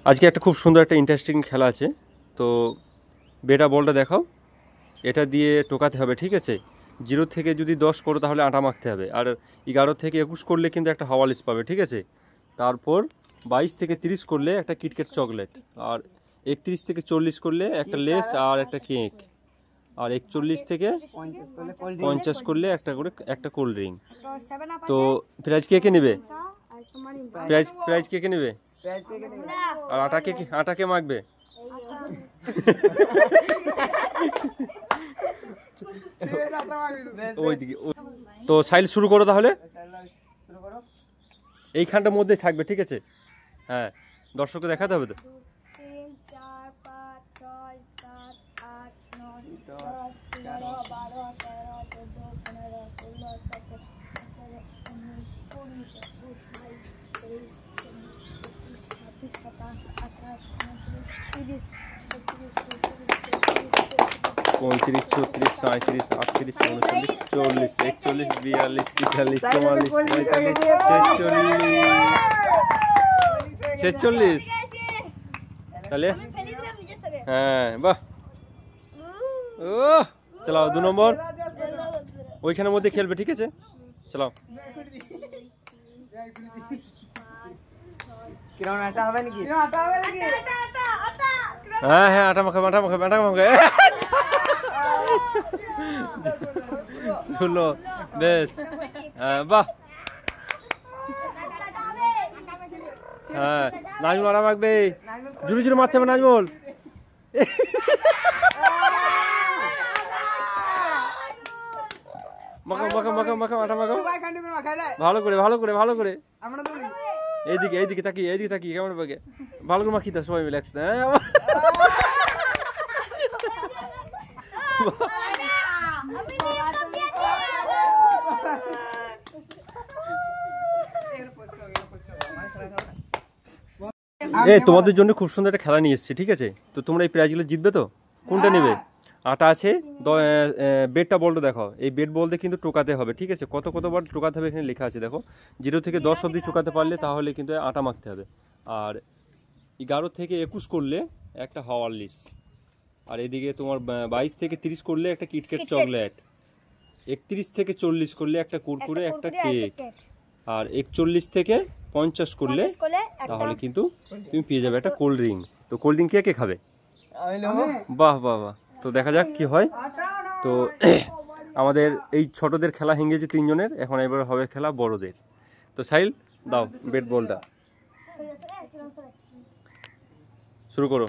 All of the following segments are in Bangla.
আজকে একটা খুব সুন্দর একটা ইন্টারেস্টিং খেলা আছে। তো বেটা বলটা দেখাও, এটা দিয়ে টোকাতে হবে, ঠিক আছে? 0 থেকে যদি 10 করো তাহলে আটা মাখতে হবে, আর 11 থেকে 21 করলে কিন্তু একটা হাওয়া লিস পাবে, ঠিক আছে? তারপর 22 থেকে 30 করলে একটা কিটক্যাট চকলেট, আর 31 থেকে 40 করলে একটা লেস আর একটা কেক, আর 41 থেকে 50 করলে একটা কোল্ড ড্রিঙ্ক। তো প্রাইজ কে কে নেবে? প্রাইজ কে কে নেবে? আর আটাকে মাখবে। ওইদিকে। তো সাইল শুরু করো তাহলে, এইখানটার মধ্যে থাকবে, ঠিক আছে? হ্যাঁ, দর্শককে দেখাতে হবে তো। 3, 4, 5, 6, 7, 8, 9, 10, 11, 12, 13, 14, 15, 16, 17, 18, 19, 20, 21, 22, 23, 24, 25, 26, 27, 28, 29, 30, 31, 35, 36, 37, 38, 39, 40, 41, 42, 43, 44, 45, 46। তাহলে হ্যাঁ, বাহ, ও চালাও। 2 নম্বর ওইখানের মধ্যে খেলবে, ঠিক আছে? চালাও। হ্যাঁ হ্যাঁ, আটা মাখা। শুনো, বেশ, বাহ। হ্যাঁ, নাজমুল আটা মাখবে। জুড়ে মারতে হবে নাজমুল। মাখা আটা মাখো ভালো করে। এইদিকে তাকি কেমন পাকে ভালো করে মাখি, সবাই মিলে একসাথে। তোমাদের জন্য খুব সুন্দর একটা খেলা নিয়ে এসেছি, ঠিক আছে? তো তোমরা এই প্রাইজগুলো জিতবে তো? কোনটা নেবে? আটা আছে, বেডটা বলটা দেখাও। এই বেড বলতে কিন্তু টোকাতে হবে, ঠিক আছে? কতবার টোকাতে হবে এখানে লেখা আছে, দেখো। 0 থেকে 10 অবধি টোকাতে পারলে তাহলে কিন্তু আটা মাখতে হবে, আর 11 থেকে 21 করলে একটা হাওয়ার লিস, আর এদিকে তোমার 22 থেকে 30 করলে একটা কিটক্যাট চকলেট, 31 থেকে 40 করলে একটা কুরকুরে একটা কেক, আর 41 থেকে 50 করলে তাহলে কিন্তু তুমি পেয়ে যাবে একটা কোল্ড ড্রিঙ্ক। তো কোল্ড ড্রিঙ্ক কে খাবে? বাহ। তো দেখা যাক কি হয়। তো আমাদের এই ছোটদের খেলা হয়ে গেছে 3 জনের, এখন এবার হবে খেলা বড়দের। তো সাইল দাও বেট বলটা, শুরু করো।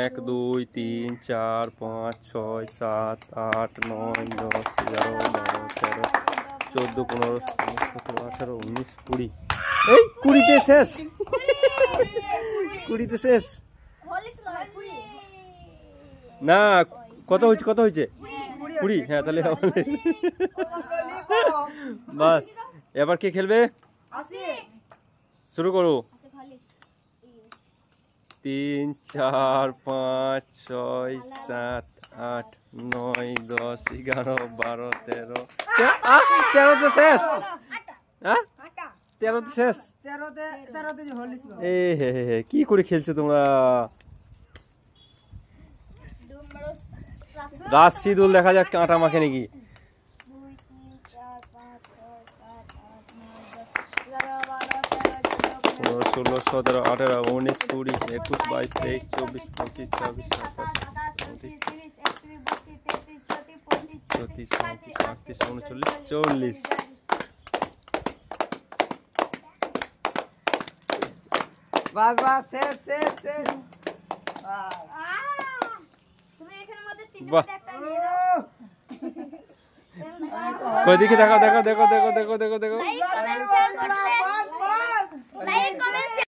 1, 2, 3, 4, 5, 6, 7, 8, 9, 10, 11, 12, 13, 14, 15, 16, 17, 18, 19, 20। এই 20তে শেষ। 20তে শেষ না। কত হয়েছে? 20। হ্যাঁ, তাহলে বাস। এবার কে খেলবে? শুরু করো। 3, 4, 5, 6, 7, 8, 9, 10, 11, 12, 13। 13তে শেষ। হ্যাঁ, 13তে শেষ। হে, কি করে খেলছো তোমরা? রাশিদুল দেখা যাক আটা মাখে নাকি। 2, 3, 4, 5, 6, 7, 8, 9, 10, 11, 12, 13, 14, 16, 17, 18, 19, 20, 21, 22, 23, 24, 25, 26, 27, 28, 30, 31, 32, 33, 34, 39, 40। বাস শেষ। বাহ, কই দেখি, দেখো।